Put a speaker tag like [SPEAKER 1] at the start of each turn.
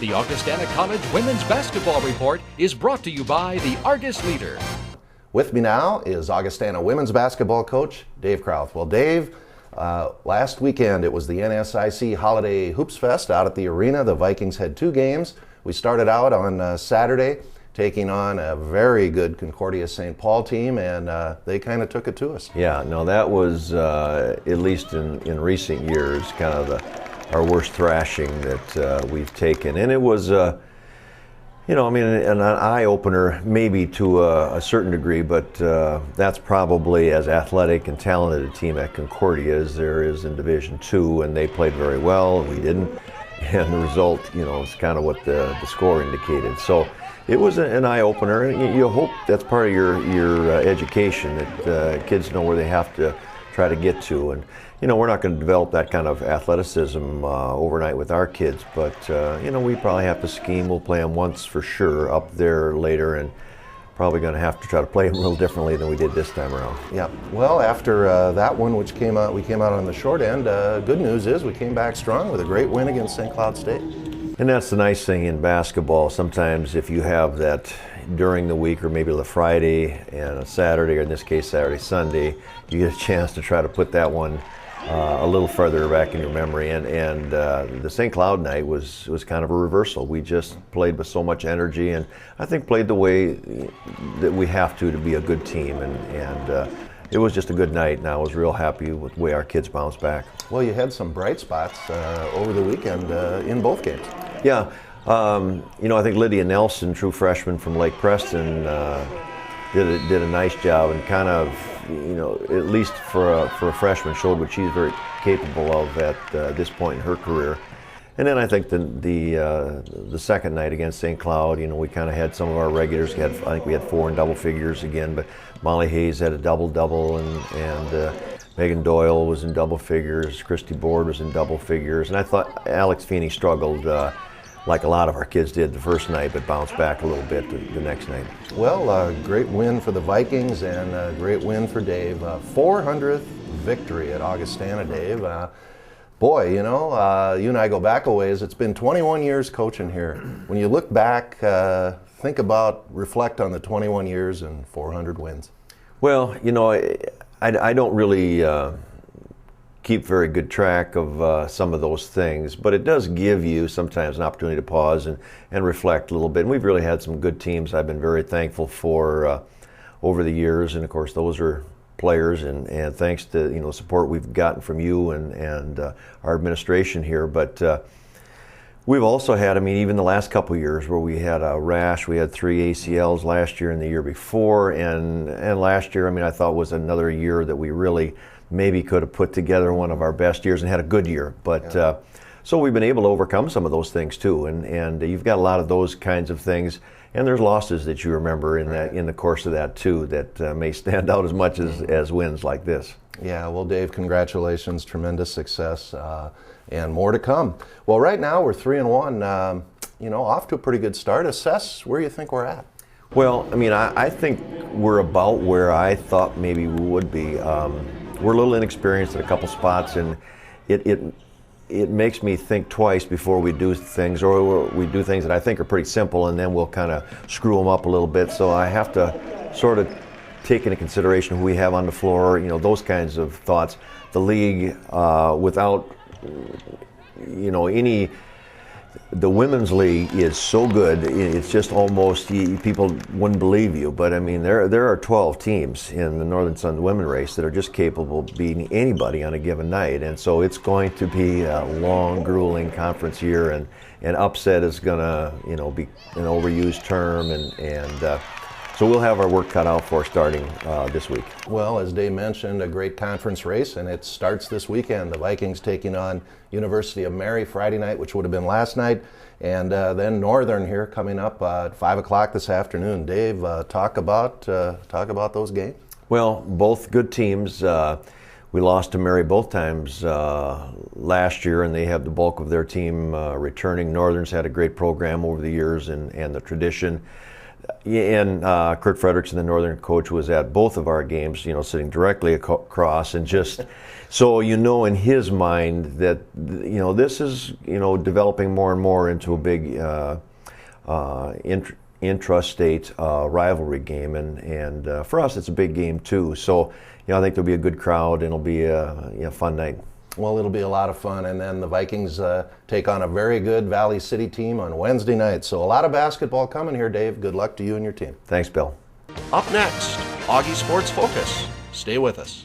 [SPEAKER 1] The Augustana College Women's Basketball Report is brought to you by the Argus Leader.
[SPEAKER 2] With me now is Augustana women's basketball coach, Dave Krauth. Well, Dave, last weekend it was the NSIC Holiday Hoops Fest out at the arena. The Vikings had 2 games. We started out on Saturday taking on a very good Concordia St. Paul team, and they kind of took it to us.
[SPEAKER 3] Yeah, no, that was, at least in recent years, kind of our worst thrashing that we've taken. And it was, an eye-opener maybe to a certain degree, but that's probably as athletic and talented a team at Concordia as there is in Division II, and they played very well, we didn't. And the result, is kind of what the score indicated. So it was an eye-opener, and you hope that's part of your education, that kids know where they have to try to get to. And, we're not going to develop that kind of athleticism overnight with our kids, but, we probably have to scheme. We'll play them once for sure up there later, and probably going to have to try to play them a little differently than we did this time around.
[SPEAKER 2] Yeah. Well, after that one, we came out on the short end. Good news is we came back strong with a great win against St. Cloud State.
[SPEAKER 3] And that's the nice thing in basketball. Sometimes if you have that during the week, or maybe the Friday and a Saturday, or in this case Saturday, Sunday, you get a chance to try to put that one a little further back in your memory. And the St. Cloud night was kind of a reversal. We just played with so much energy, and I think played the way that we have to be a good team. And it was just a good night, and I was real happy with the way our kids bounced back.
[SPEAKER 2] Well, you had some bright spots over the weekend in both games.
[SPEAKER 3] Yeah, I think Lydia Nelson, true freshman from Lake Preston, did a nice job, and kind of, at least for a freshman, showed what she's very capable of at this point in her career. And then I think the second night against St. Cloud, we kind of had some of our regulars. I think we had 4 in double figures again, but Molly Hayes had a double-double, and Megan Doyle was in double figures. Christy Board was in double figures. And I thought Alex Feeney struggled like a lot of our kids did the first night, but bounced back a little bit the next night.
[SPEAKER 2] Well, great win for the Vikings, and a great win for Dave. 400th victory at Augustana, Dave. Boy, you and I go back a ways. It's been 21 years coaching here. When you look back, reflect on the 21 years and 400 wins.
[SPEAKER 3] Well, I don't really keep very good track of some of those things, but it does give you sometimes an opportunity to pause and reflect a little bit. And we've really had some good teams I've been very thankful for over the years, and of course those are players, and thanks to the support we've gotten from you and our administration here. But we've also had, even the last couple of years where we had a rash. We had 3 ACLs last year and the year before, and last year, I thought was another year that we really maybe could have put together one of our best years and had a good year. But
[SPEAKER 2] yeah.
[SPEAKER 3] So we've been able to overcome some of those things too, and you've got a lot of those kinds of things. And there's losses that you remember in the course of that too, that may stand out as much as wins like this.
[SPEAKER 2] Yeah, well, Dave, congratulations, tremendous success, and more to come. Well, right now we're 3-1, off to a pretty good start. Assess where you think we're at.
[SPEAKER 3] Well, I think we're about where I thought maybe we would be. We're a little inexperienced at a couple spots, and it makes me think twice before we do things, or we do things that I think are pretty simple, and then we'll kind of screw them up a little bit. So I have to sort of take into consideration who we have on the floor, those kinds of thoughts. The league, without, the women's league is so good, it's just almost, people wouldn't believe you, but there are 12 teams in the Northern Sun women race that are just capable of beating anybody on a given night, and so it's going to be a long, grueling conference year, and upset is going to, be an overused term, and so we'll have our work cut out for starting this week.
[SPEAKER 2] Well, as Dave mentioned, a great conference race, and it starts this weekend. The Vikings taking on University of Mary Friday night, which would have been last night, and then Northern here coming up at 5 o'clock this afternoon. Dave, talk about those games.
[SPEAKER 3] Well, both good teams. We lost to Mary both times last year, and they have the bulk of their team returning. Northern's had a great program over the years and the tradition. And Kurt Frederickson, the Northern coach, was at both of our games, sitting directly across, and just so in his mind that this is developing more and more into a big intrastate rivalry game, and for us it's a big game too. So I think there'll be a good crowd, and it'll be a fun night.
[SPEAKER 2] Well, it'll be a lot of fun, and then the Vikings take on a very good Valley City team on Wednesday night. So a lot of basketball coming here, Dave. Good luck to you and your team.
[SPEAKER 3] Thanks, Bill.
[SPEAKER 1] Up next, Augie Sports Focus. Stay with us.